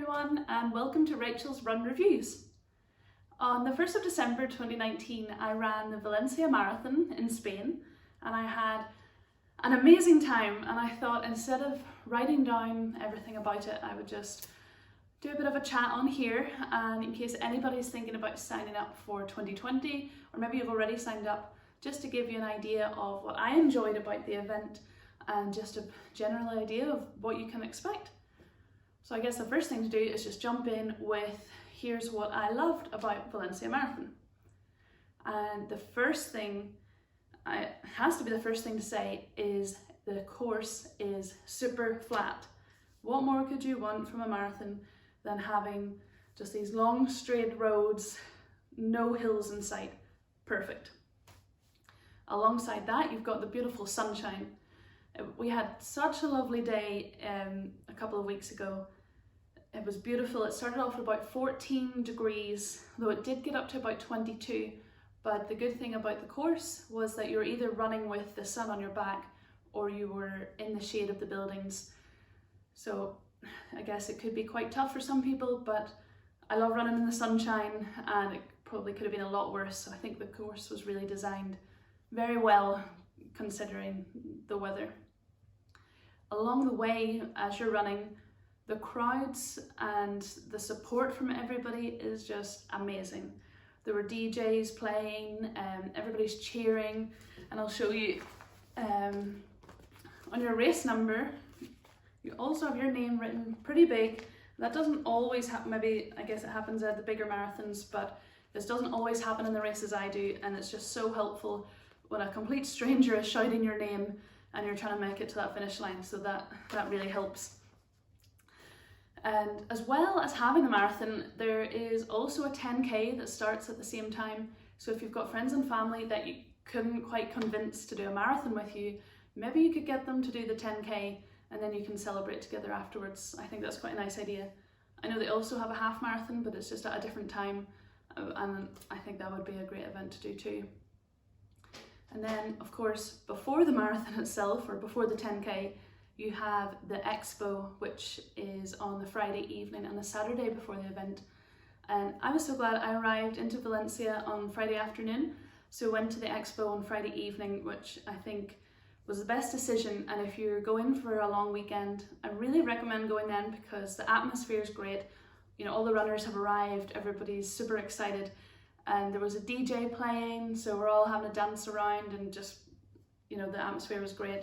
everyone, and welcome to Rachel's Run Reviews. On the 1st of December 2019, I ran the Valencia Marathon in Spain, and I had an amazing time, and I thought instead of writing down everything about it, I would just do a bit of a chat on here, and in case anybody's thinking about signing up for 2020, or maybe you've already signed up, just to give you an idea of what I enjoyed about the event and just a general idea of what you can expect. So I guess the first thing to do is just jump in with, here's what I loved about Valencia Marathon. And the first thing, it has to be the first thing to say, is the course is super flat. What more could you want from a marathon than having just these long straight roads, no hills in sight? Perfect. Alongside that, you've got the beautiful sunshine. We had such a lovely day a couple of weeks ago. It was beautiful. It started off at about 14 degrees, though it did get up to about 22. But the good thing about the course was that you were either running with the sun on your back or you were in the shade of the buildings. So I guess it could be quite tough for some people, but I love running in the sunshine, and it probably could have been a lot worse. So I think the course was really designed very well considering the weather. Along the way, as you're running, the crowds and the support from everybody is just amazing. There were DJs playing, everybody's cheering, and I'll show you on your race number, you also have your name written pretty big. That doesn't always happen, maybe I guess it happens at the bigger marathons, but this doesn't always happen in the races I do, and it's just so helpful when a complete stranger is shouting your name and you're trying to make it to that finish line, so that really helps. And as well as having the marathon, there is also a 10K that starts at the same time. So if you've got friends and family that you couldn't quite convince to do a marathon with you, maybe you could get them to do the 10K and then you can celebrate together afterwards. I think that's quite a nice idea. I know they also have a half marathon, but it's just at a different time, and I think that would be a great event to do too. And then, of course, before the marathon itself, or before the 10K, you have the expo, which is on the Friday evening and the Saturday before the event. And I was so glad I arrived into Valencia on Friday afternoon, so went to the expo on Friday evening, which I think was the best decision. And if you're going for a long weekend, I really recommend going then, because the atmosphere is great. You know, all the runners have arrived, everybody's super excited, and there was a DJ playing, so we're all having a dance around, and just, you know, the atmosphere was great.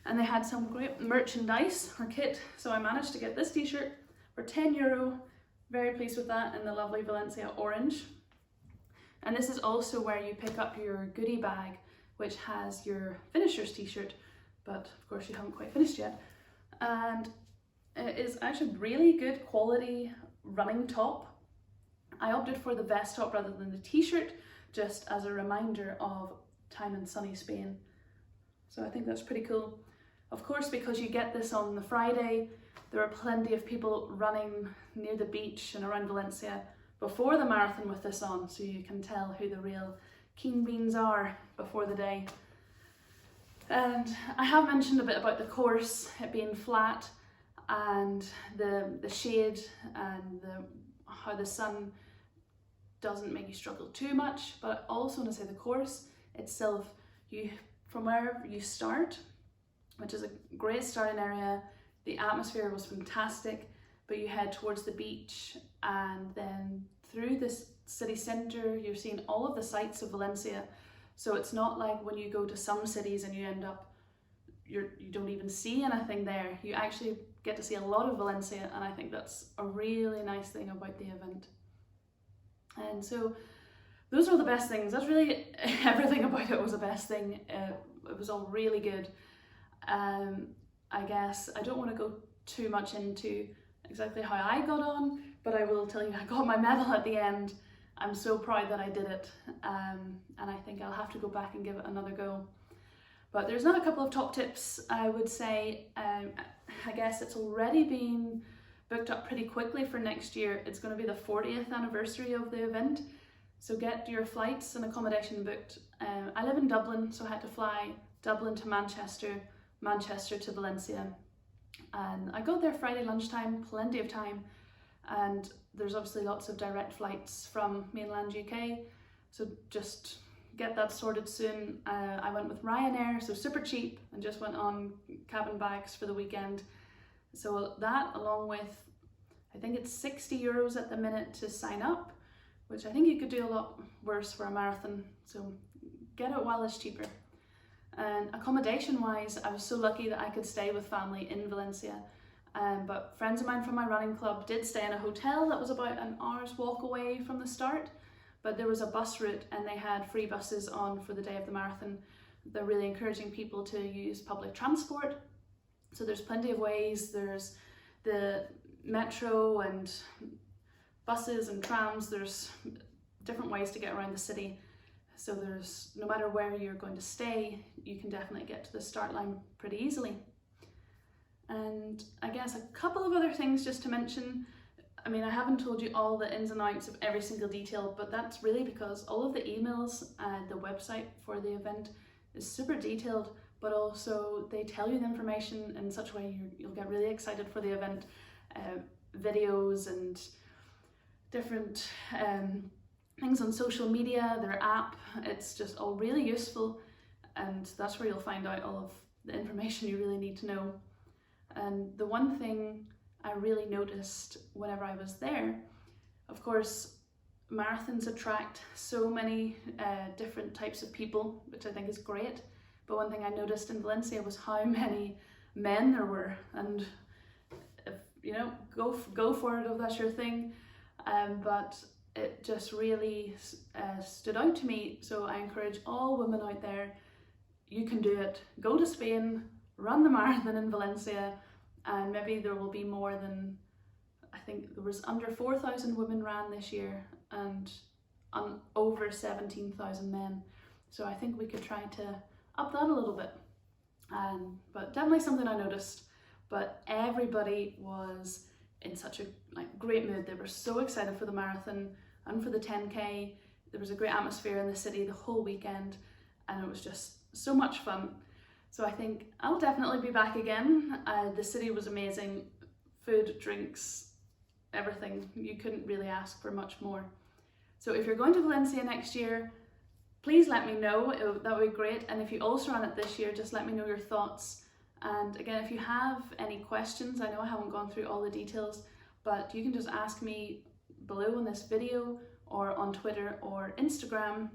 And they had some great merchandise or kit, so I managed to get this t-shirt for €10. Very pleased with that, in the lovely Valencia orange. And this is also where you pick up your goodie bag, which has your finisher's t-shirt, but of course you haven't quite finished yet. And it is actually really good quality running top. I opted for the vest top rather than the t-shirt, just as a reminder of time in sunny Spain. So I think that's pretty cool. Of course, because you get this on the Friday, there are plenty of people running near the beach and around Valencia before the marathon with this on, so you can tell who the real keen beans are before the day. And I have mentioned a bit about the course, it being flat, and the shade, and how the sun doesn't make you struggle too much. But I also want to say the course itself, from wherever you start, which is a great starting area, the atmosphere was fantastic, but you head towards the beach, and then through this city centre you're seeing all of the sights of Valencia. So it's not like when you go to some cities and you end up, you don't even see anything there. You actually get to see a lot of Valencia, and I think that's a really nice thing about the event. And so those are the best things. That's really everything about it was the best thing. It was all really good. I guess I don't want to go too much into exactly how I got on, but I will tell you I got my medal at the end. I'm so proud that I did it, and I think I'll have to go back and give it another go. But there's not a couple of top tips I would say. I guess it's already been booked up pretty quickly for next year. It's going to be the 40th anniversary of the event, so get your flights and accommodation booked. I live in Dublin, so I had to fly Dublin to Manchester, Manchester to Valencia, and I got there Friday lunchtime, plenty of time, and there's obviously lots of direct flights from mainland UK, so just get that sorted soon. I went with Ryanair, so super cheap, and just went on cabin bags for the weekend. So that, along with, I think it's €60 at the minute to sign up, which I think you could do a lot worse for a marathon, so get it while it's cheaper. And accommodation wise, I was so lucky that I could stay with family in Valencia, but friends of mine from my running club did stay in a hotel that was about an hour's walk away from the start, but there was a bus route and they had free buses on for the day of the marathon. They're really encouraging people to use public transport, so there's plenty of ways. There's the metro and buses and trams, there's different ways to get around the city. So there's, no matter where you're going to stay, you can definitely get to the start line pretty easily. And I guess a couple of other things just to mention. I mean, I haven't told you all the ins and outs of every single detail, but that's really because all of the emails and the website for the event is super detailed, but also they tell you the information in such a way you'll get really excited for the event. Videos and different things on social media, their app, it's just all really useful, and that's where you'll find out all of the information you really need to know. And the one thing I really noticed whenever I was there, of course, marathons attract so many different types of people, which I think is great, but one thing I noticed in Valencia was how many men there were, and if, you know, go for it if that's your thing. But it just really stood out to me. So I encourage all women out there, you can do it. Go to Spain, run the marathon in Valencia, and maybe there will be more than, I think there was under 4,000 women ran this year and over 17,000 men. So I think we could try to up that a little bit. But definitely something I noticed. But everybody was in such a great mood. They were so excited for the marathon and for the 10K. There was a great atmosphere in the city the whole weekend, and it was just so much fun. So I think I'll definitely be back again. The city was amazing. Food, drinks, everything. You couldn't really ask for much more. So if you're going to Valencia next year, please let me know. That would be great. And if you also run it this year, just let me know your thoughts. And again, if you have any questions, I know I haven't gone through all the details, but you can just ask me below in this video or on Twitter or Instagram,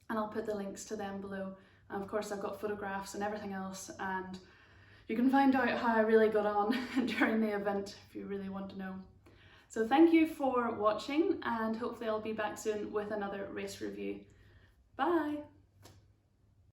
and I'll put the links to them below. And of course, I've got photographs and everything else, and you can find out how I really got on during the event if you really want to know. So thank you for watching, and hopefully I'll be back soon with another race review. Bye!